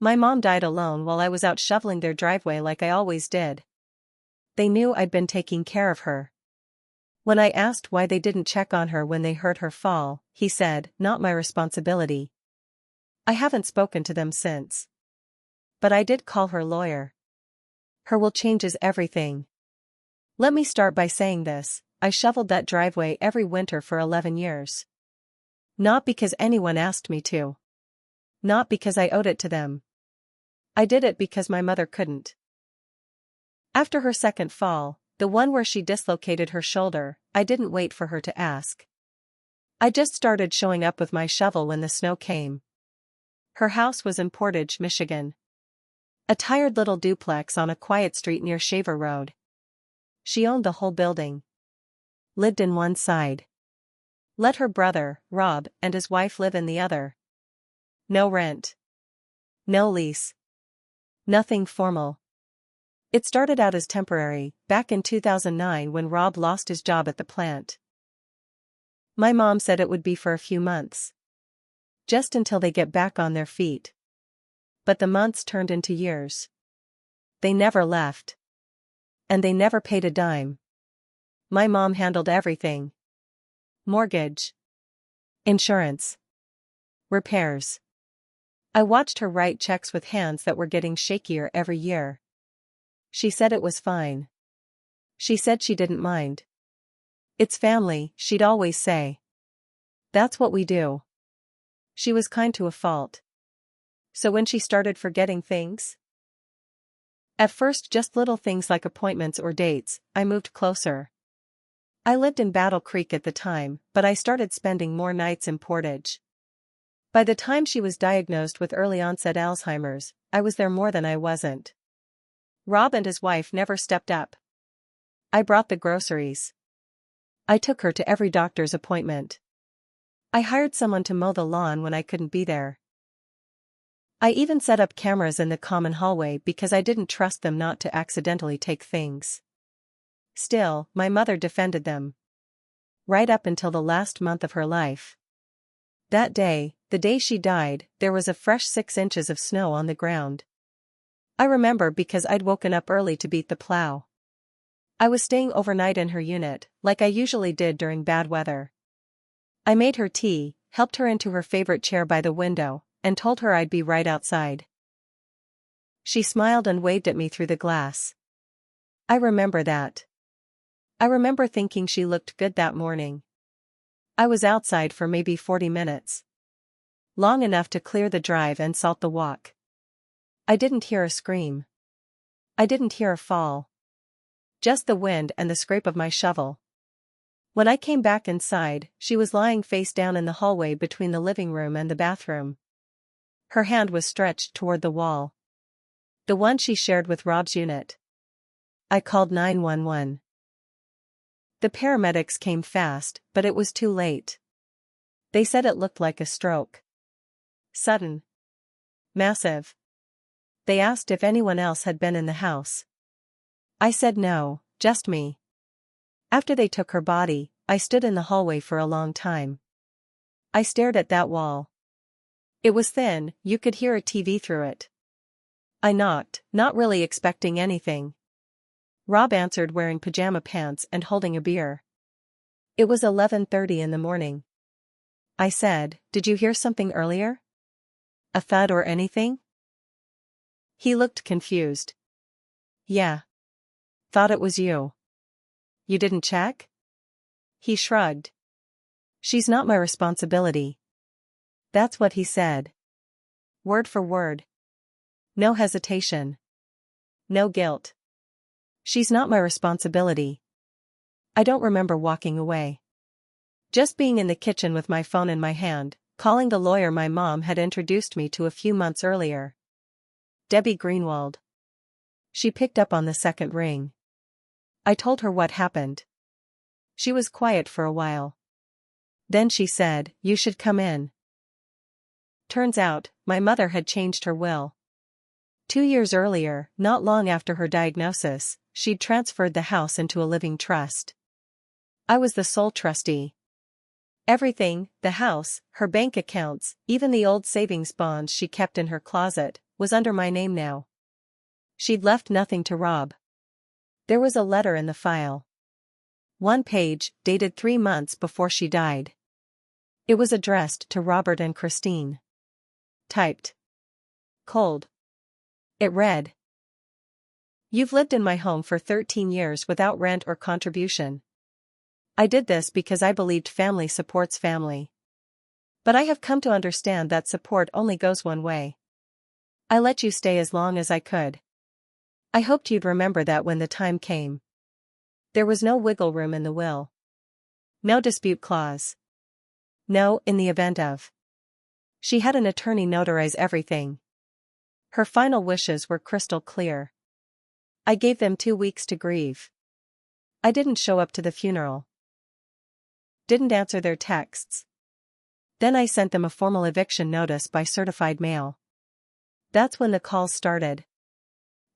My mom died alone while I was out shoveling their driveway like I always did. They knew I'd been taking care of her. When I asked why they didn't check on her when they heard her fall, he said, "Not my responsibility." I haven't spoken to them since. But I did call her lawyer. Her will changes everything. Let me start by saying this: I shoveled that driveway every winter for 11 years. Not because anyone asked me to. Not because I owed it to them. I did it because my mother couldn't. After her second fall, the one where she dislocated her shoulder, I didn't wait for her to ask. I just started showing up with my shovel when the snow came. Her house was in Portage, Michigan. A tired little duplex on a quiet street near Shaver Road. She owned the whole building. Lived in one side. Let her brother, Rob, and his wife live in the other. No rent. No lease. Nothing formal. It started out as temporary, back in 2009 when Rob lost his job at the plant. My mom said it would be for a few months. Just until they get back on their feet. But the months turned into years. They never left. And they never paid a dime. My mom handled everything. Mortgage. Insurance. Repairs. I watched her write checks with hands that were getting shakier every year. She said it was fine. She said she didn't mind. It's family, she'd always say. That's what we do. She was kind to a fault. So when she started forgetting things? At first just little things like appointments or dates, I moved closer. I lived in Battle Creek at the time, but I started spending more nights in Portage. By the time she was diagnosed with early-onset Alzheimer's, I was there more than I wasn't. Rob and his wife never stepped up. I brought the groceries. I took her to every doctor's appointment. I hired someone to mow the lawn when I couldn't be there. I even set up cameras in the common hallway because I didn't trust them not to accidentally take things. Still, my mother defended them. Right up until the last month of her life. That day, the day she died, there was a fresh 6 inches of snow on the ground. I remember because I'd woken up early to beat the plow. I was staying overnight in her unit, like I usually did during bad weather. I made her tea, helped her into her favorite chair by the window, and told her I'd be right outside. She smiled and waved at me through the glass. I remember that. I remember thinking she looked good that morning. I was outside for maybe 40 minutes. Long enough to clear the drive and salt the walk. I didn't hear a scream. I didn't hear a fall. Just the wind and the scrape of my shovel. When I came back inside, she was lying face down in the hallway between the living room and the bathroom. Her hand was stretched toward the wall. The one she shared with Rob's unit. I called 911. The paramedics came fast, but it was too late. They said it looked like a stroke. Sudden. Massive. They asked if anyone else had been in the house. I said no, just me. After they took her body, I stood in the hallway for a long time. I stared at that wall. It was thin, you could hear a TV through it. I knocked, not really expecting anything. Rob answered wearing pajama pants and holding a beer. It was 11:30 in the morning. I said, "Did you hear something earlier? A thud or anything?" He looked confused. "Yeah. Thought it was you. You didn't check?" He shrugged. "She's not my responsibility." That's what he said. Word for word. No hesitation. No guilt. She's not my responsibility. I don't remember walking away. Just being in the kitchen with my phone in my hand, calling the lawyer my mom had introduced me to a few months earlier. Debbie Greenwald. She picked up on the second ring. I told her what happened. She was quiet for a while. Then she said, "You should come in." Turns out, my mother had changed her will. 2 years earlier, not long after her diagnosis, she'd transferred the house into a living trust. I was the sole trustee. Everything, the house, her bank accounts, even the old savings bonds she kept in her closet, was under my name now. She'd left nothing to Rob. There was a letter in the file. One page, dated 3 months before she died. It was addressed to Robert and Christine. Typed. Cold. It read: "You've lived in my home for 13 years without rent or contribution. I did this because I believed family supports family. But I have come to understand that support only goes one way. I let you stay as long as I could. I hoped you'd remember that when the time came." There was no wiggle room in the will. No dispute clause. No, in the event of. She had an attorney notarize everything. Her final wishes were crystal clear. I gave them 2 weeks to grieve. I didn't show up to the funeral. Didn't answer their texts. Then I sent them a formal eviction notice by certified mail. That's when the calls started.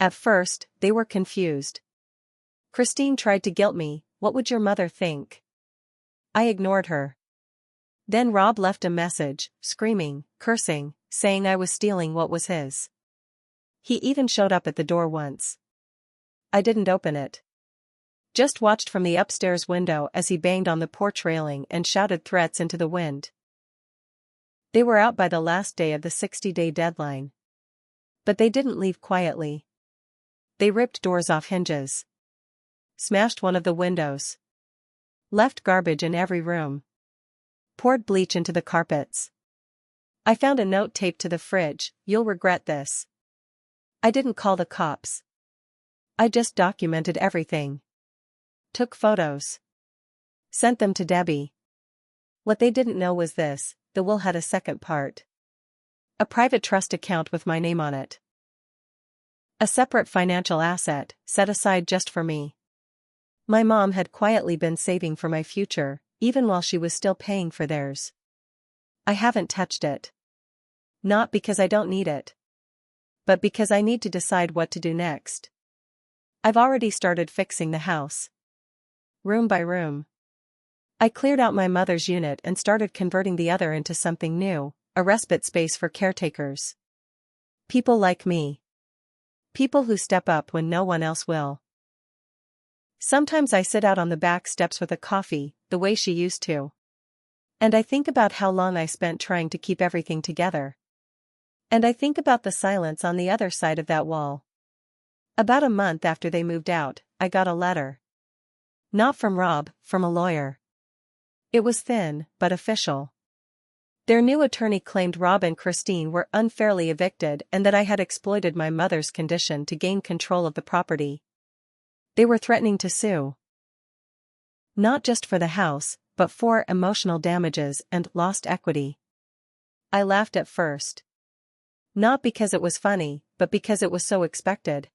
At first, they were confused. Christine tried to guilt me. "What would your mother think?" I ignored her. Then Rob left a message, screaming, cursing, saying I was stealing what was his. He even showed up at the door once. I didn't open it. Just watched from the upstairs window as he banged on the porch railing and shouted threats into the wind. They were out by the last day of the 60-day deadline. But they didn't leave quietly. They ripped doors off hinges. Smashed one of the windows. Left garbage in every room. Poured bleach into the carpets. I found a note taped to the fridge: "You'll regret this." I didn't call the cops. I just documented everything. Took photos. Sent them to Debbie. What they didn't know was this: the will had a second part. A private trust account with my name on it. A separate financial asset, set aside just for me. My mom had quietly been saving for my future, even while she was still paying for theirs. I haven't touched it. Not because I don't need it. But because I need to decide what to do next. I've already started fixing the house. Room by room. I cleared out my mother's unit and started converting the other into something new, a respite space for caretakers. People like me. People who step up when no one else will. Sometimes I sit out on the back steps with a coffee, the way she used to. And I think about how long I spent trying to keep everything together. And I think about the silence on the other side of that wall. About a month after they moved out, I got a letter. Not from Rob, from a lawyer. It was thin, but official. Their new attorney claimed Rob and Christine were unfairly evicted and that I had exploited my mother's condition to gain control of the property. They were threatening to sue. Not just for the house, but for emotional damages and lost equity. I laughed at first. Not because it was funny, but because it was so expected.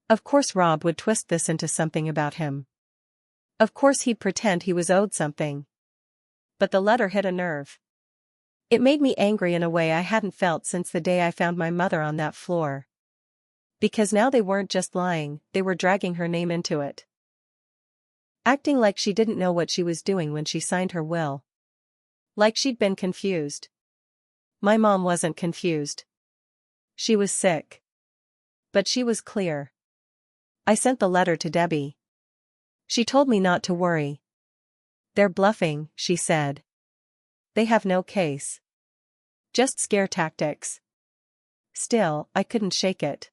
Of course Rob would twist this into something about him. Of course he'd pretend he was owed something. But the letter hit a nerve. It made me angry in a way I hadn't felt since the day I found my mother on that floor. Because now they weren't just lying, they were dragging her name into it. Acting like she didn't know what she was doing when she signed her will. Like she'd been confused. My mom wasn't confused. She was sick. But she was clear. I sent the letter to Debbie. She told me not to worry. "They're bluffing," she said. "They have no case. Just scare tactics." Still, I couldn't shake it.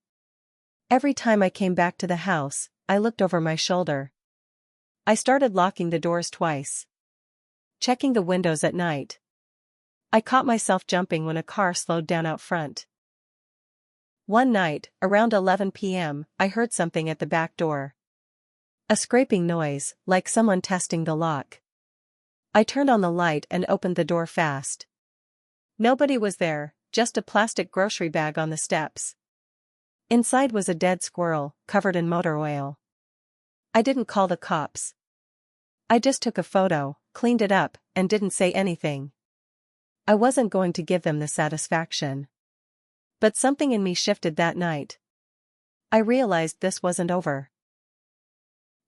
Every time I came back to the house, I looked over my shoulder. I started locking the doors twice. Checking the windows at night. I caught myself jumping when a car slowed down out front. One night, around 11 p.m., I heard something at the back door. A scraping noise, like someone testing the lock. I turned on the light and opened the door fast. Nobody was there, just a plastic grocery bag on the steps. Inside was a dead squirrel, covered in motor oil. I didn't call the cops. I just took a photo, cleaned it up, and didn't say anything. I wasn't going to give them the satisfaction. But something in me shifted that night. I realized this wasn't over.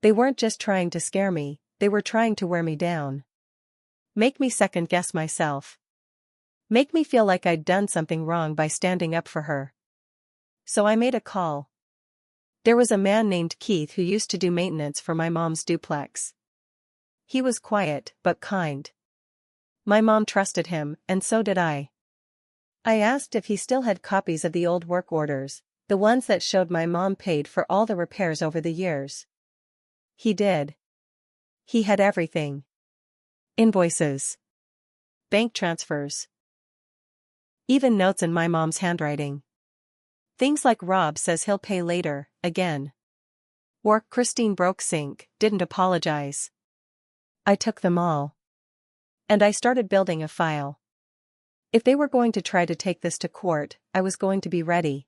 They weren't just trying to scare me, they were trying to wear me down. Make me second-guess myself. Make me feel like I'd done something wrong by standing up for her. So I made a call. There was a man named Keith who used to do maintenance for my mom's duplex. He was quiet, but kind. My mom trusted him, and so did I. I asked if he still had copies of the old work orders, the ones that showed my mom paid for all the repairs over the years. He did. He had everything. Invoices. Bank transfers. Even notes in my mom's handwriting. Things like Rob says he'll pay later, again. Or Christine broke sink, didn't apologize. I took them all. And I started building a file. If they were going to try to take this to court, I was going to be ready.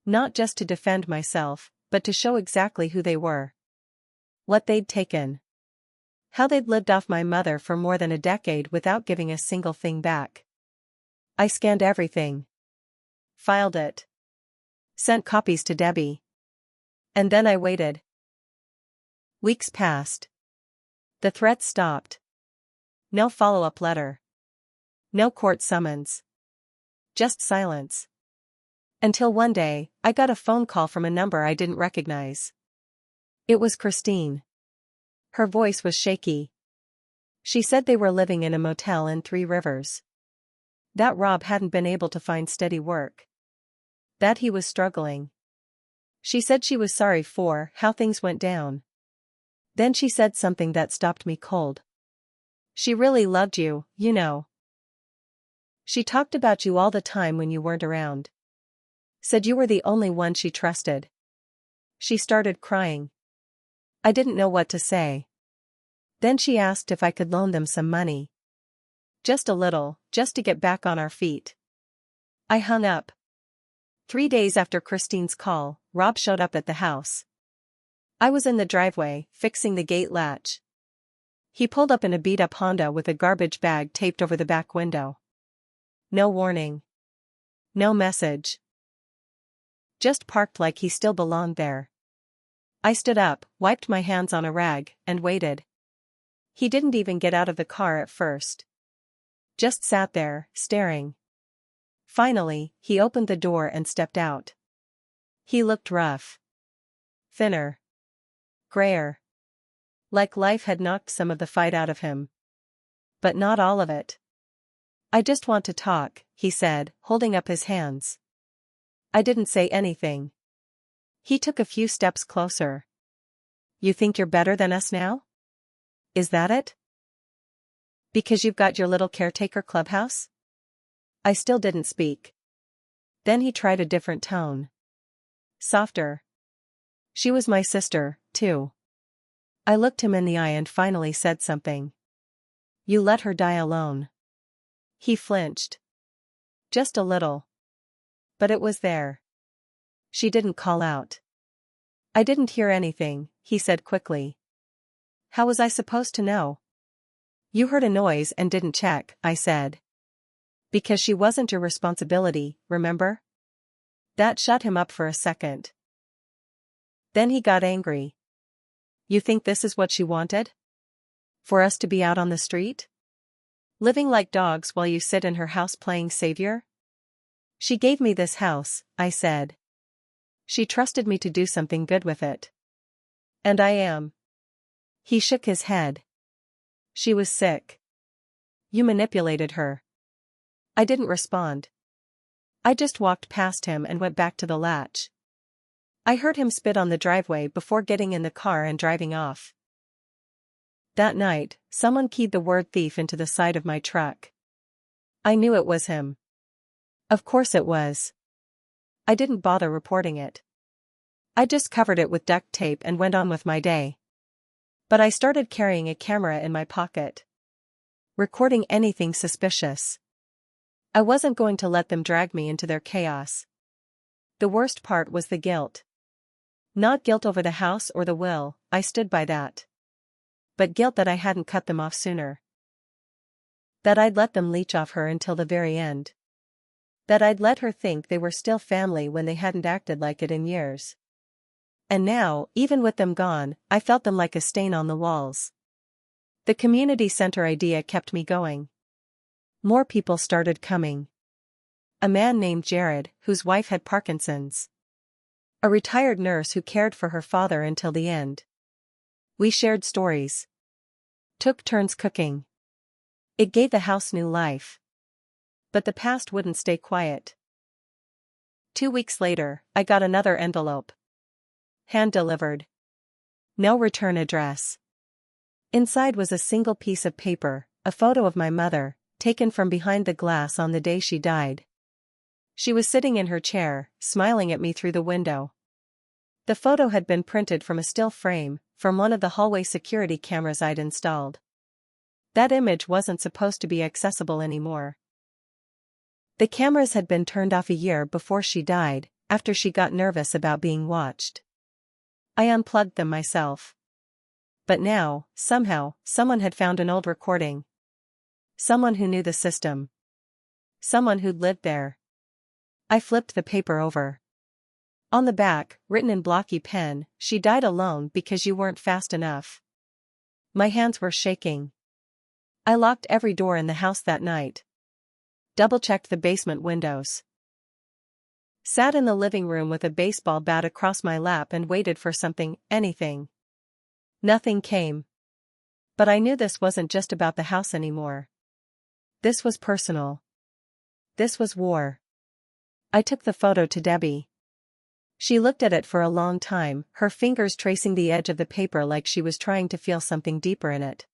Not just to defend myself, but to show exactly who they were. What they'd taken. How they'd lived off my mother for more than a decade without giving a single thing back. I scanned everything. Filed it. Sent copies to Debbie. And then I waited. Weeks passed. The threats stopped. No follow-up letter. No court summons. Just silence. Until one day, I got a phone call from a number I didn't recognize. It was Christine. Her voice was shaky. She said they were living in a motel in Three Rivers. That Rob hadn't been able to find steady work. That he was struggling. She said she was sorry for how things went down. Then she said something that stopped me cold. She really loved you, you know. She talked about you all the time when you weren't around. Said you were the only one she trusted. She started crying. I didn't know what to say. Then she asked if I could loan them some money. Just a little, just to get back on our feet. I hung up. 3 days after Christine's call, Rob showed up at the house. I was in the driveway, fixing the gate latch. He pulled up in a beat-up Honda with a garbage bag taped over the back window. No warning. No message. Just parked like he still belonged there. I stood up, wiped my hands on a rag, and waited. He didn't even get out of the car at first. Just sat there, staring. Finally, he opened the door and stepped out. He looked rough. Thinner. Grayer. Like life had knocked some of the fight out of him. But not all of it. I just want to talk, he said, holding up his hands. I didn't say anything. He took a few steps closer. You think you're better than us now? Is that it? Because you've got your little caretaker clubhouse? I still didn't speak. Then he tried a different tone. Softer. She was my sister, too. I looked him in the eye and finally said something. You let her die alone. He flinched. Just a little. But it was there. She didn't call out. I didn't hear anything, he said quickly. How was I supposed to know? You heard a noise and didn't check, I said. Because she wasn't your responsibility, remember? That shut him up for a second. Then he got angry. You think this is what she wanted? For us to be out on the street? Living like dogs while you sit in her house playing savior? She gave me this house, I said. She trusted me to do something good with it. And I am. He shook his head. She was sick. You manipulated her. I didn't respond. I just walked past him and went back to the latch. I heard him spit on the driveway before getting in the car and driving off. That night, someone keyed the word thief into the side of my truck. I knew it was him. Of course it was. I didn't bother reporting it. I just covered it with duct tape and went on with my day. But I started carrying a camera in my pocket. Recording anything suspicious. I wasn't going to let them drag me into their chaos. The worst part was the guilt. Not guilt over the house or the will, I stood by that. But guilt that I hadn't cut them off sooner. That I'd let them leech off her until the very end. That I'd let her think they were still family when they hadn't acted like it in years. And now, even with them gone, I felt them like a stain on the walls. The community center idea kept me going. More people started coming. A man named Jared, whose wife had Parkinson's. A retired nurse who cared for her father until the end. We shared stories. Took turns cooking. It gave the house new life. But the past wouldn't stay quiet. 2 weeks later, I got another envelope. Hand-delivered. No return address. Inside was a single piece of paper, a photo of my mother, taken from behind the glass on the day she died. She was sitting in her chair, smiling at me through the window. The photo had been printed from a still frame, from one of the hallway security cameras I'd installed. That image wasn't supposed to be accessible anymore. The cameras had been turned off a year before she died, after she got nervous about being watched. I unplugged them myself. But now, somehow, someone had found an old recording. Someone who knew the system. Someone who'd lived there. I flipped the paper over. On the back, written in blocky pen, "She died alone because you weren't fast enough." My hands were shaking. I locked every door in the house that night. Double-checked the basement windows. Sat in the living room with a baseball bat across my lap and waited for something, anything. Nothing came. But I knew this wasn't just about the house anymore. This was personal. This was war. I took the photo to Debbie. She looked at it for a long time, her fingers tracing the edge of the paper like she was trying to feel something deeper in it.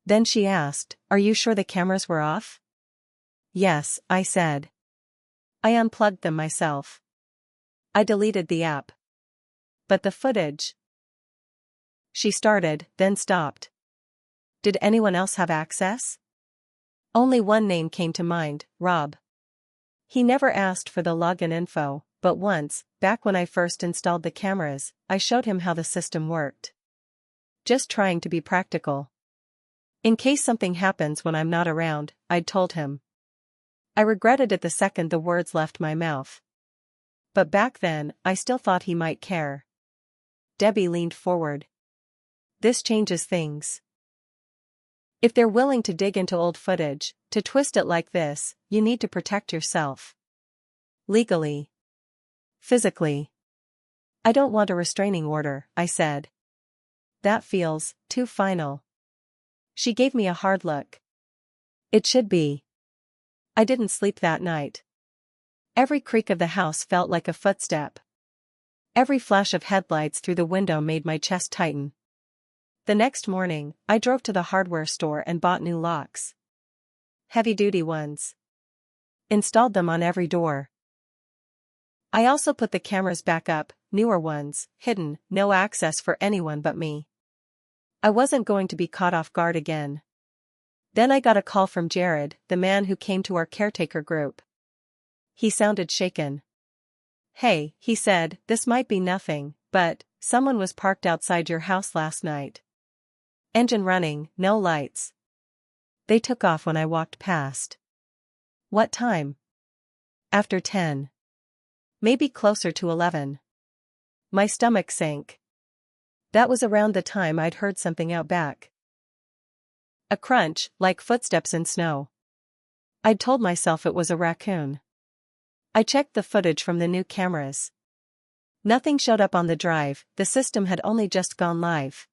Then she asked, "Are you sure the cameras were off?" "Yes," I said. I unplugged them myself. I deleted the app. But the footage. She started, then stopped. Did anyone else have access? Only one name came to mind, Rob. He never asked for the login info, but once, back when I first installed the cameras, I showed him how the system worked. Just trying to be practical. In case something happens when I'm not around, I'd told him. I regretted it the second the words left my mouth. But back then, I still thought he might care. Debbie leaned forward. This changes things. If they're willing to dig into old footage, to twist it like this, you need to protect yourself. Legally. Physically. I don't want a restraining order, I said. That feels too final. She gave me a hard look. It should be. I didn't sleep that night. Every creak of the house felt like a footstep. Every flash of headlights through the window made my chest tighten. The next morning, I drove to the hardware store and bought new locks. Heavy-duty ones. Installed them on every door. I also put the cameras back up, newer ones, hidden, no access for anyone but me. I wasn't going to be caught off guard again. Then I got a call from Jared, the man who came to our caretaker group. He sounded shaken. "Hey," he said, "this might be nothing, but someone was parked outside your house last night. Engine running, no lights. They took off when I walked past." "What time?" "After 10. Maybe closer to 11. My stomach sank. That was around the time I'd heard something out back. A crunch, like footsteps in snow. I'd told myself it was a raccoon. I checked the footage from the new cameras. Nothing showed up on the drive, the system had only just gone live.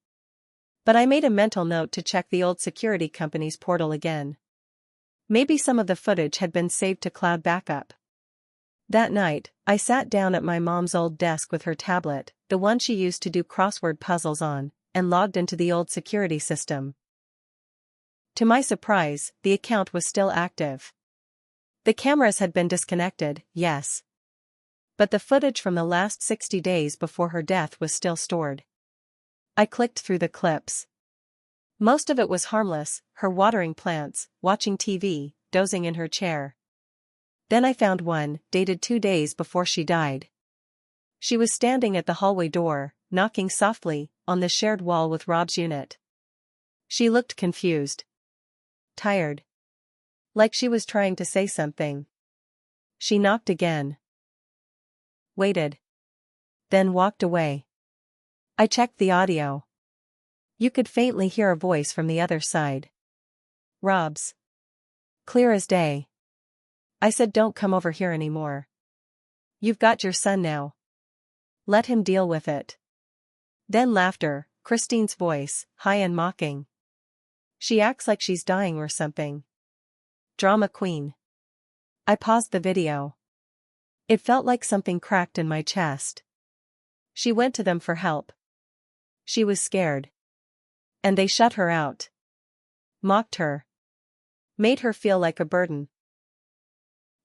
But I made a mental note to check the old security company's portal again. Maybe some of the footage had been saved to cloud backup. That night, I sat down at my mom's old desk with her tablet, the one she used to do crossword puzzles on, and logged into the old security system. To my surprise, the account was still active. The cameras had been disconnected, yes. But the footage from the last 60 days before her death was still stored. I clicked through the clips. Most of it was harmless, her watering plants, watching TV, dozing in her chair. Then I found one, dated 2 days before she died. She was standing at the hallway door, knocking softly, on the shared wall with Rob's unit. She looked confused. Tired. Like she was trying to say something. She knocked again. Waited. Then walked away. I checked the audio. You could faintly hear a voice from the other side. Rob's. Clear as day. I said don't come over here anymore. You've got your son now. Let him deal with it. Then laughter, Christine's voice, high and mocking. She acts like she's dying or something. Drama queen. I paused the video. It felt like something cracked in my chest. She went to them for help. She was scared. And they shut her out. Mocked her. Made her feel like a burden.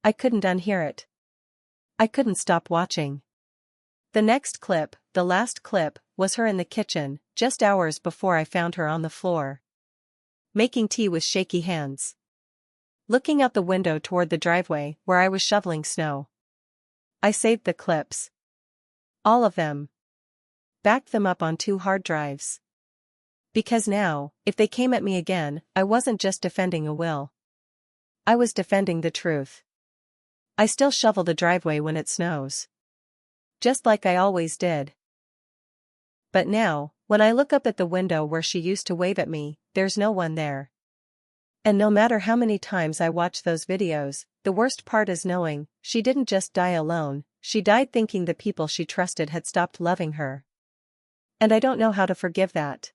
I couldn't unhear it. I couldn't stop watching. The next clip, the last clip, was her in the kitchen, just hours before I found her on the floor. Making tea with shaky hands. Looking out the window toward the driveway where I was shoveling snow. I saved the clips. All of them. Backed them up on 2 hard drives. Because now, if they came at me again, I wasn't just defending a will. I was defending the truth. I still shovel the driveway when it snows. Just like I always did. But now, when I look up at the window where she used to wave at me, there's no one there. And no matter how many times I watch those videos, the worst part is knowing, she didn't just die alone, she died thinking the people she trusted had stopped loving her. And I don't know how to forgive that.